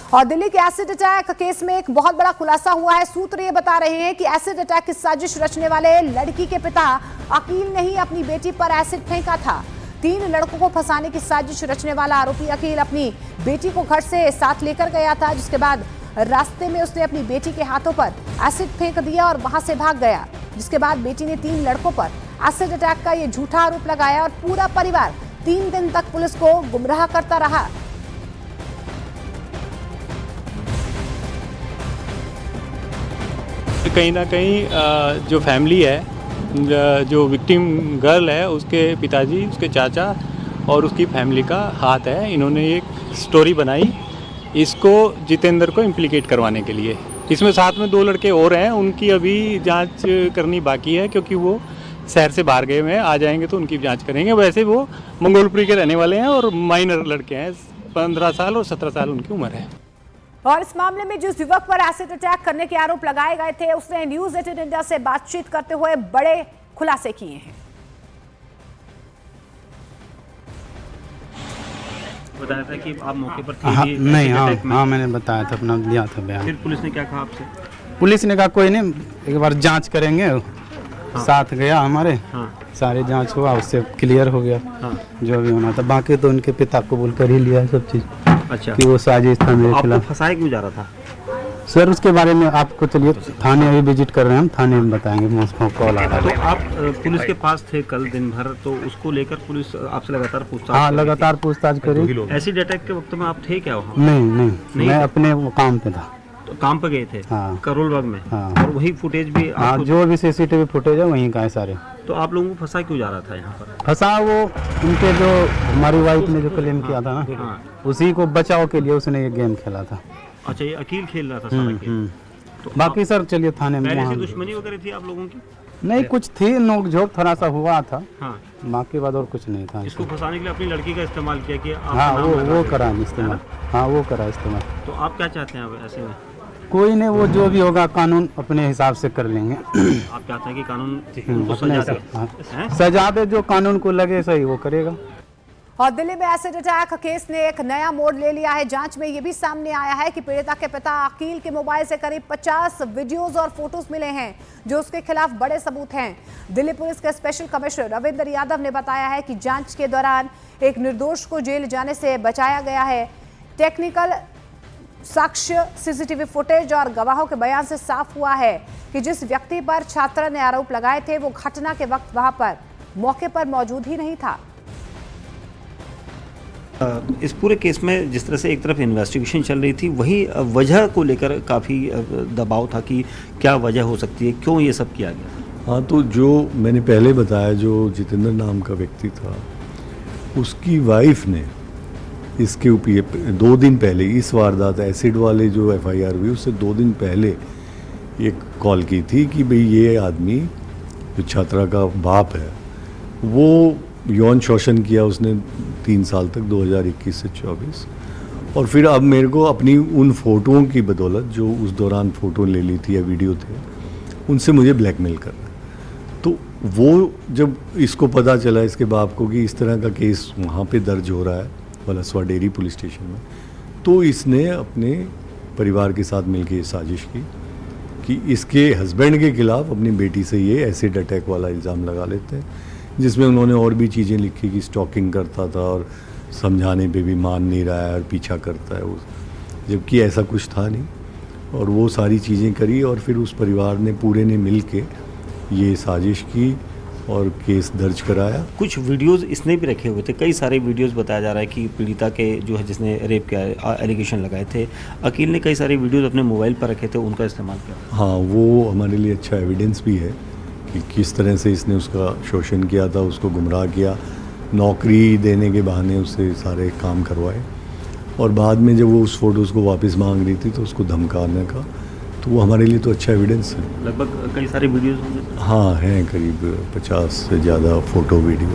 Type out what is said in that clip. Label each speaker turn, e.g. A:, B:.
A: और दिल्ली के acid attack case में एक बहुत बड़ा खुलासा हुआ है। सूत्र ये बता रहे हैं कि एसिड अटैक की साजिश रचने वाले लड़की के पिता अकील ने ही अपनी बेटी पर एसिड फेंका था। 3 लड़कों को फंसाने की साजिश रचने वाला आरोपी अकील अपनी बेटी को घर से साथ लेकर गया था, जिसके बाद रास्ते में उसने अपनी बेटी के हाथों पर एसिड फेंक दिया और वहां से भाग गया। जिसके बाद बेटी ने 3 लड़कों पर एसिड अटैक का ये झूठा आरोप लगाया और पूरा परिवार 3 दिन तक पुलिस को गुमराह करता रहा।
B: कहीं ना कहीं जो फैमिली है, जो विक्टिम गर्ल है, उसके पिताजी, उसके चाचा और उसकी फैमिली का हाथ है। इन्होंने एक स्टोरी बनाई इसको जितेंद्र को इम्प्लीकेट करवाने के लिए। इसमें साथ में 2 लड़के और हैं, उनकी अभी जांच करनी बाकी है क्योंकि वो शहर से बाहर गए हुए हैं। आ जाएंगे तो उनकी जांच करेंगे। वैसे वो मंगोलपुरी के रहने वाले हैं और माइनर लड़के हैं, 15 साल और 17 साल उनकी उम्र है।
A: और इस मामले में जिस युवक पर एसिड अटैक करने के आरोप लगाए गए थे, उसने न्यूज 18 इंडिया से बातचीत करते हुए बड़े खुलासे किए हैं।
C: बताया था कि आप मौके पर थे।
D: हाँ, मैंने बताया था, अपना दिया था बयान।
C: फिर पुलिस ने क्या कहा आपसे?
D: पुलिस ने कहा कोई नहीं, एक बार जांच करेंगे। हाँ। साथ गया हमारे। हाँ। सारी जांच हुआ, उससे क्लियर हो गया। हाँ। जो भी होना था। बाकी तो उनके पिता को बोल कर ही लिया है सब चीज़। अच्छा। कि वो साजिश था मेरे खिलाफ।
C: आपको फंसाया क्यों जा रहा था?
D: सर उसके बारे में आपको चलिए थाने अभी विजिट कर रहे हैं हम, थाने में बताएंगे। मुझको कॉल आ रहा है।
C: तो आप पुलिस के पास थे कल दिन भर, तो उसको लेकर पुलिस आपसे लगातार पूछताछ?
D: हाँ, लगातार पूछताछ करी।
C: एसिड अटैक के वक्त में आप थे क्या वहाँ?
D: नहीं, मैं अपने काम पे था।
C: तो काम पे गए थे? हाँ। करोल बाग में? हाँ। और वही फुटेज भी?
D: हाँ, जो भी CCTV फुटेज है वहीं का है सारे।
C: तो आप लोगों को फंसा क्यों जा रहा था यहाँ पर?
D: फंसा वो उनके जो हमारी वाइफ ने जो क्लेम किया था ना, उसी को बचाव के लिए उसने ये गेम खेला था।
C: अच्छा, ये अकील खेल रहा था सारा गेम।
D: तो बाकी सर चलिए थाने में।
C: पहले से दुश्मनी वगैरह थी आप लोगों की?
D: नहीं, कुछ थी, नोक-झोंक थोड़ा सा हुआ था।
C: हाँ।
D: बाकी बाद और कुछ नहीं था।
C: इसको फंसाने के लिए अपनी लड़की का इस्तेमाल किया कि
D: हाँ, वो करा इस्तेमाल। हाँ, वो करा इस्तेमाल।
C: तो आप क्या चाहते हैं अब ऐसे में?
D: कोई नहीं, वो जो भी होगा कानून अपने हिसाब से कर लेंगे।
C: आप चाहते हैं कि कानून
D: सजा दे, जो कानून को लगे सही वो करेगा।
A: और दिल्ली में एसिड अटैक केस ने एक नया मोड़ ले लिया है। जांच में यह भी सामने आया है कि पीड़िता के पिता अकील के मोबाइल से करीब 50 वीडियोस और फोटोज मिले हैं, जो उसके खिलाफ बड़े सबूत हैं। दिल्ली पुलिस के स्पेशल कमिश्नर रविंद्र यादव ने बताया है कि जांच के दौरान एक निर्दोष को जेल जाने से बचाया गया है। टेक्निकल साक्ष्य, CCTV फुटेज और गवाहों के बयान से साफ हुआ है कि जिस व्यक्ति पर छात्रा ने आरोप लगाए थे वो घटना के वक्त वहां पर मौके पर मौजूद ही नहीं था।
C: इस पूरे केस में जिस तरह से एक तरफ इन्वेस्टिगेशन चल रही थी, वही वजह को लेकर काफ़ी दबाव था कि क्या वजह हो सकती है, क्यों ये सब किया गया?
E: हाँ, तो जो मैंने पहले बताया, जो जितेंद्र नाम का व्यक्ति था, उसकी वाइफ ने इसके ऊपर 2 दिन पहले इस वारदात एसिड वाले जो FIR हुई उससे 2 दिन पहले एक कॉल की थी कि भाई ये आदमी जो छात्रा का बाप है वो यौन शोषण किया उसने 3 साल तक, 2021 से 24। और फिर अब मेरे को अपनी उन फ़ोटोओं की बदौलत, जो उस दौरान फ़ोटो ले ली थी या वीडियो थे, उनसे मुझे ब्लैकमेल कर रहा है। तो वो जब इसको पता चला इसके बाप को कि इस तरह का केस वहाँ पे दर्ज हो रहा है वलसवा डेयरी पुलिस स्टेशन में, तो इसने अपने परिवार के साथ मिलकर ये साजिश की कि इसके हस्बैंड के खिलाफ अपनी बेटी से ये एसिड अटैक वाला इल्ज़ाम लगा लेते हैं, जिसमें उन्होंने और भी चीज़ें लिखी कि स्टॉकिंग करता था और समझाने पे भी मान नहीं रहा है और पीछा करता है वो, जबकि ऐसा कुछ था नहीं। और वो सारी चीज़ें करी और फिर उस परिवार ने पूरे ने मिल के ये साजिश की और केस दर्ज कराया।
C: कुछ वीडियोस इसने भी रखे हुए थे, कई सारे वीडियोस बताया जा रहा है कि पीड़िता के जो है जिसने रेप किया एलिगेशन लगाए थे, अकील ने कई सारे वीडियोस अपने मोबाइल पर रखे थे, उनका इस्तेमाल किया।
E: हाँ, वो हमारे लिए अच्छा एविडेंस भी है कि किस तरह से इसने उसका शोषण किया था, उसको गुमराह किया, नौकरी देने के बहाने उससे सारे काम करवाए और बाद में जब वो उस फोटोज़ को वापस मांग रही थी तो उसको धमकाने का, तो वो हमारे लिए तो अच्छा एविडेंस है।
C: लगभग कई सारे वीडियोस?
E: हाँ, हैं करीब 50 से ज़्यादा फ़ोटो वीडियो।